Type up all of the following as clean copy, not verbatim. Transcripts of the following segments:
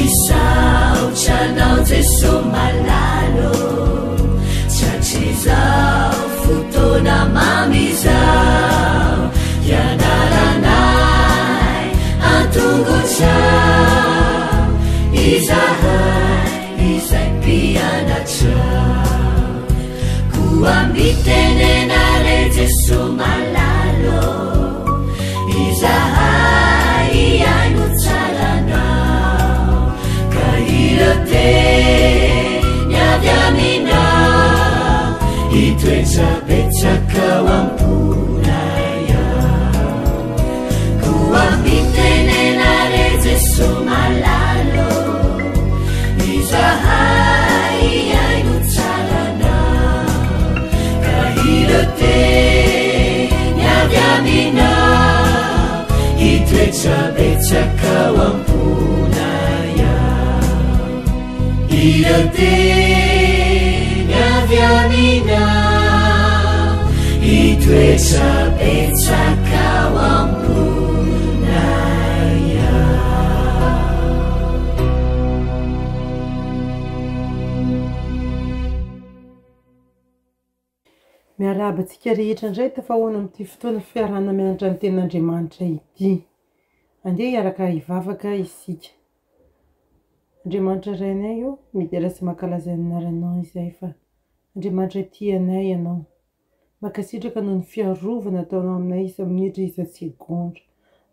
misaotranao jeso malalo tratrizao fotoana mamizao ianaranay antongotrao izahay izay mpianatrao koa mitenenare jeso malalo izahay iaino tsaranao ka iroteny avy aminao itoetsabetsakao amponaya koa mitenenare jeso malalo izahay iaino tsaranao ka iroteny avy aminao itoetsabetsakao amponaya iroteny avy aminao itoetsabetsakao amponaya. Miarabantsika rehetra indray tafahoana amin'ity fotoana fiarahana mianatra ny tenin'Andriamanitra ity. Andeha hiaraka hivavaka isika. Andriamanitra rainay io midera sy mankalaza ny anaranao izay fa Andriamanitra tianay ianao. Makasitraka noho ny fiarovana ataonao aminay isa minitra isa-tsigondra.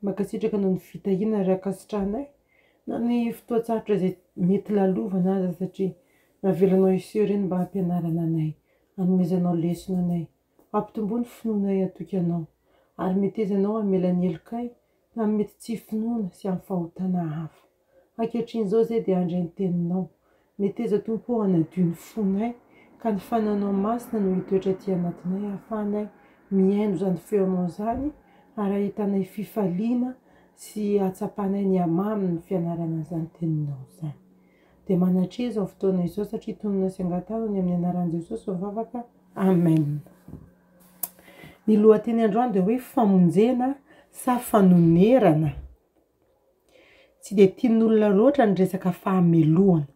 Makasitraka noho ny fitahiana ary akasitranay na ny fotoan-tsarotra izay mety lalovana aza satria navelanao iseho ireny mba hampianarana anay. Anomezanao lesona anay, ampitombo ny finoanay atoky anao, ary metezanao amelany elokay na mety tsy finoana sy amin'ny fahotana hafa. Ankehitriny izay dia handray ny teninao, meteza tompo hanadio ny fonay, ka ny fananao masina no hitoetra aty anatinay ahafahanay miaino izany feonao izany, ary ahitanay fifaliana sy atsapanay ny hamamy ny fianarana izany teninao izany. Dia manatreza izao fotoana izao satria tonona sy angatahana amin'ny anaran'i Jesosy mivavaka. Amen. Ny lohateny androany dia hoe famonjena sa fanonerana. Tsy dia tian'olona loatra ny resaka fahamelohana.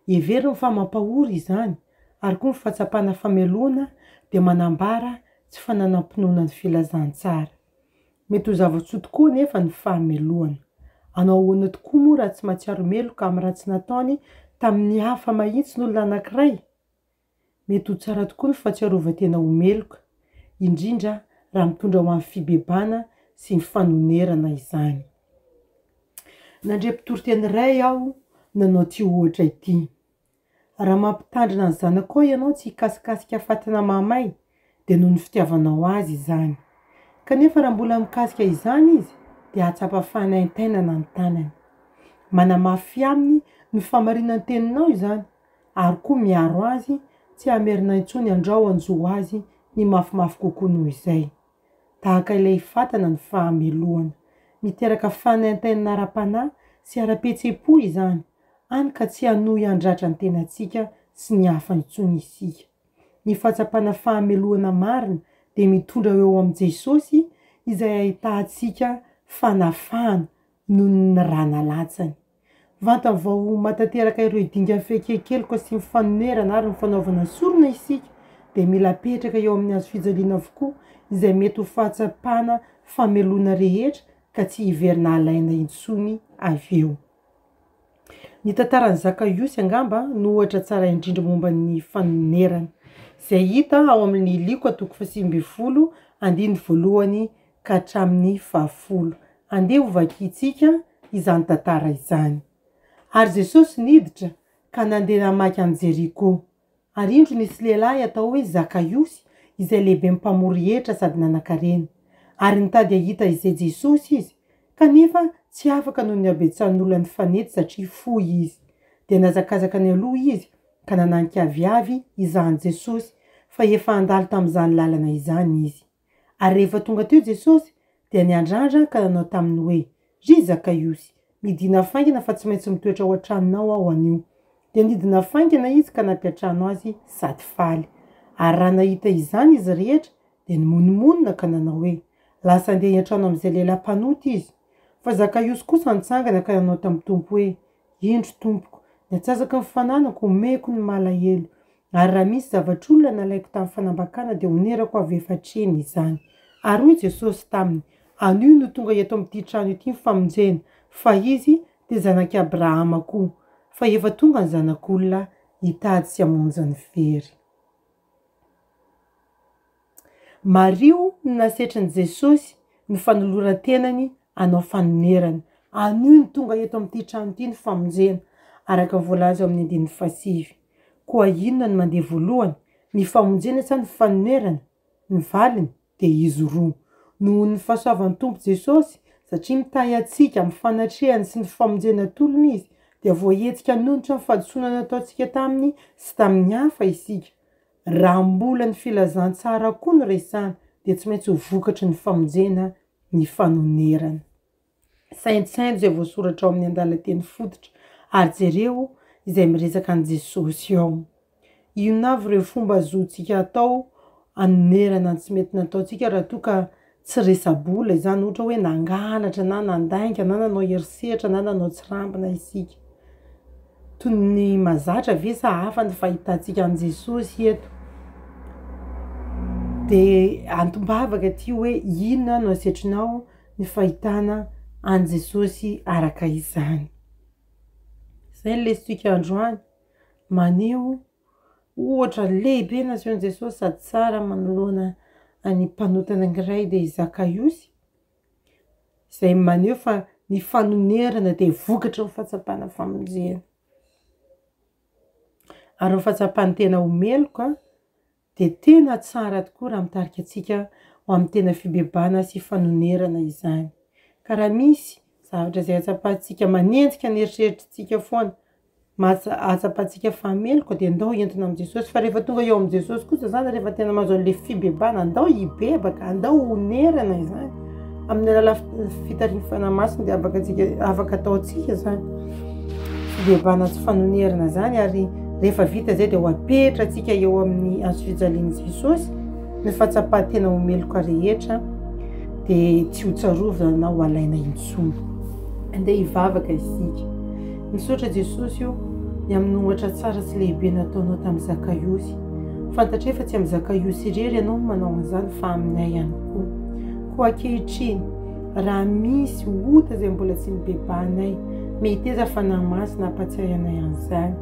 Heveriny fa mampahory izany, ary koa ny fahatsapana famelohana dia manambara tsy fananam-pinoana ny filazantsara. Mety ho zava-tsoa tokoa nefa ny fahamelohana. Anao ahoana tokoa moa raha tsy mahatsiaro meloka amin'ny raha tsy nataony tamin'ny hafa mahitsy n'olona anankiray. Mety ho tsara tokoa ny fahatsiarovan-tena ho meloka, indrindra raha mitondra ho amin'ny fibebana sy ny fanonerana izany. Nandrem-pitoroteny iray aho nanao ty ohatra ity. Raha mampitandrina ny zanakao ianao tsy hikasikasika fatana mamay, dia noho ny fitiavanao azy izany. Kanefa raha mbola mikasika izany izy, dia atsapa fanaintainana ny tanany. Manamafy aminy ny famarinany teninao izany, ary koa miaro azy tsy hamerina intsony andrao anjo azy ny mafimafy kokoa noho izay. Tahaka ilay fatana ny fahamelohana, miteraka fanaintainana ara-panahy sy ara-petsepo izany, any ka tsy hanohy handratra ny tenantsika sy ny hafa intsony isika. Ny fahatsapana fahamelohana marina dia mitondra eo amin'i Jesosy izay ahitantsika fanafahana noho ny rana latsany. Vantany vao matateraka ireo dinga fekekeloka sy ny fanonerana ary ny fanaovana sorona isika, dia mila petraka eo amin'ny hazo fijaliana avokoa izay mety ho fahatsapana famelohana rehetra ka tsy hiverina alaina intsony avy eo. Ny tantaran'i Zakaiosy angamba no ohatra tsara indrindra momba ny fanonerana, izay hita ao amin'ny Liko 8:20 ka hatramin'ny 10. Andeha ho vakitsika izany tantara izany. Ary Jesosy niditra ka nandeha namaky an'i Jeriko. Ary indro nisy lehilahy atao hoe Zakaiosy izay lehibe mpamory hetra sady nanan-karena. Ary nitady hahita izay Jesosy izy, kanefa tsy afaka noho ny habetsan'olona ny fanety satria fohy izy. Dia nazakazaka ny aloha izy ka nanankavy izany Jesosy, fa efa andalo tamin'izany lalana izany izy. Ary rehefa tonga teo Jesosy dia niandrandra ka nanao taminy hoe: "Ry Zakaiosy, midina faingana fa tsy maintsy mitoetra ao an-tranonao aho anio." Dia nidina faingana izy ka nampiatrano azy sady faly. Ary raha nahita izany izy rehetra dia nimonmonina ka nanao hoe lasa andeha hiantrano amin'izay lehilahy mpanoty izy. Fa Zakaiosy kosa nitsangana ka nanao tamin'ny Tompo hoe: endro tompoko, ny atsazaka mifananako omeko ny malahelo, ary raha misy zavatr'olona nalaiko tamin'ny fanambakana dia onerako avy efatreny izany. Ary hoy Jesosy taminy, anio no tonga eto amin'ity trano ity mifamonjena, fa izy dia zanaky Abrahama koa, fa efa tonga ny zanak'olona hitady sy hamonjy ny very. Mario no nasetran'i Jesosy ny fanoloran-tenany hanao fanonerana. Anio no tonga eto amin'ity trano ity ny famonjena, araka voalaza amin'ny 15. Koa inona no mandeha voalohany, ny famonjena sa ny fanonerana? Ny valiny dia izy roa. Noho ny fahasoavan'ny Tompo Jesosy, satria mitahy antsika amin'ny fanatrehany sy ny famonjena tolony izy, dia voaetsika nonotra ny fahadisoana nataontsika taminy sy tamin'ny hafa isika. Raha mbola ny filazantsara koa no resana, dia tsy maintsy ho vokatry ny famonjena ny fanonerana. Saintsaindo izay voasoratra ao amin'ny andalan-teny fototra, ary jereo izay miresaka an' Jesosy ao. Ino avy ireo fomba azotsika atao anonerana ny tsy mety nataontsika raha toa ka tsy resa-bola izany, ohatra hoe nangalatra na nandainga na nanao herisetra na nanao tsirambina isika. Toy ny mazatra ve sa hafa ny fahitantsika an' Jesosy eto? Dia antombavaka ty hoe inona no asetrinao ny fahitana an' Jesosy araka izany. Zay ny lesitsika androany, maneho ohatra lehibe nasehoan'i Jesosy sady tsara manoloana any mpanotana ankiray dia Zakaiosy, izay maneho fa ny fanonerana dia vokatra ny fahatsapana famonjena. Ary ny fahatsapany tena omeloka dia tena tsara tokoa raha mitarika antsika ho amin'ny tena fibebana sy fanonerana izany. Ka raha misy zavatra izay hatsapantsika manenjika ny eritreritrintsika foana, hatsapantsika fahameloka dia andao entina amin'i Jesosy. Fa rehefa tonga eo amin'i Jesosy kosa zany, rehefa tena mahazo an'ilay fibebana, andao hibebaka, andao honerana izany. Amin'ny alalan'ny fitariana masina dia afaka ataontsika zany fibebana sy fanonerana zany. Ary rehefa vita zay dia ho apetratsika eo amin'ny azo fijalian'i Jesosy ny fahatsapatena omeloka rehetra, dia tsy ho tsarovana na ho alaina intsony. Andeha hivavaka isika. Nisaotra Jesosy io ny amin'ny ohatra tsara sy lehibe nataonao tamin'i Zakaiosy. Fantatra efa tsy amin'ny Zakaiosy irery ianao manao an'izany fa aminay ihany koa. Koa ankehitriny, raha misy ota izay mbola tsy nibebanay, mehiteza fanahy masina hampatsiahy anay an'izany.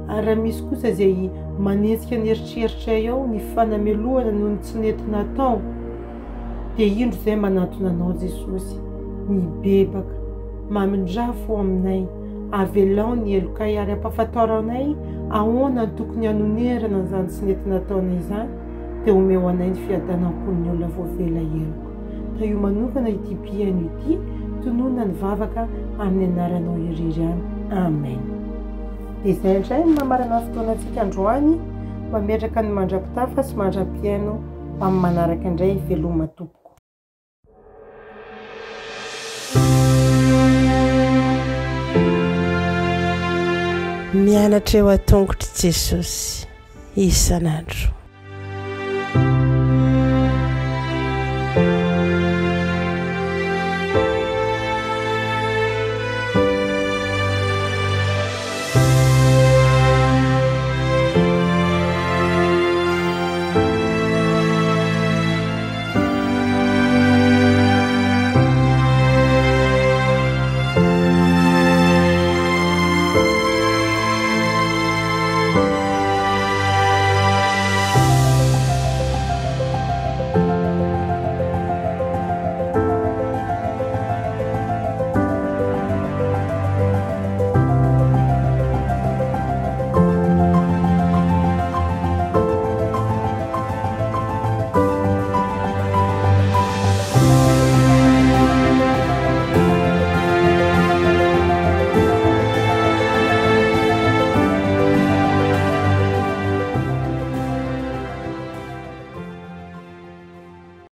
Ary raha misy kosa izay manetsika ny eritreritray ao ny fanamelohana noho ny tsy nety natao, dia indro izay manatona anao Jesosy, mibebaka, mamindrafo aminay, avelao ny elokay ary ampafantaranay ahoana ny tokony hanonerana izany tsy nety nataonay izany, dia omeo anay ny fiadanam-pon'ny olona voavela eloko. Ka io manokana ity piaino ity, tonona ny vavaka amin'ny anaranao irery any. Amen. Dia izay indray ny mamarana fotoanantsika androany, mametraka ny mandrapitafa sy mandra-piaino amin'ny manaraka indray veloma tompoko. Mianatra eo an-tongotry Jesosy isan'andro.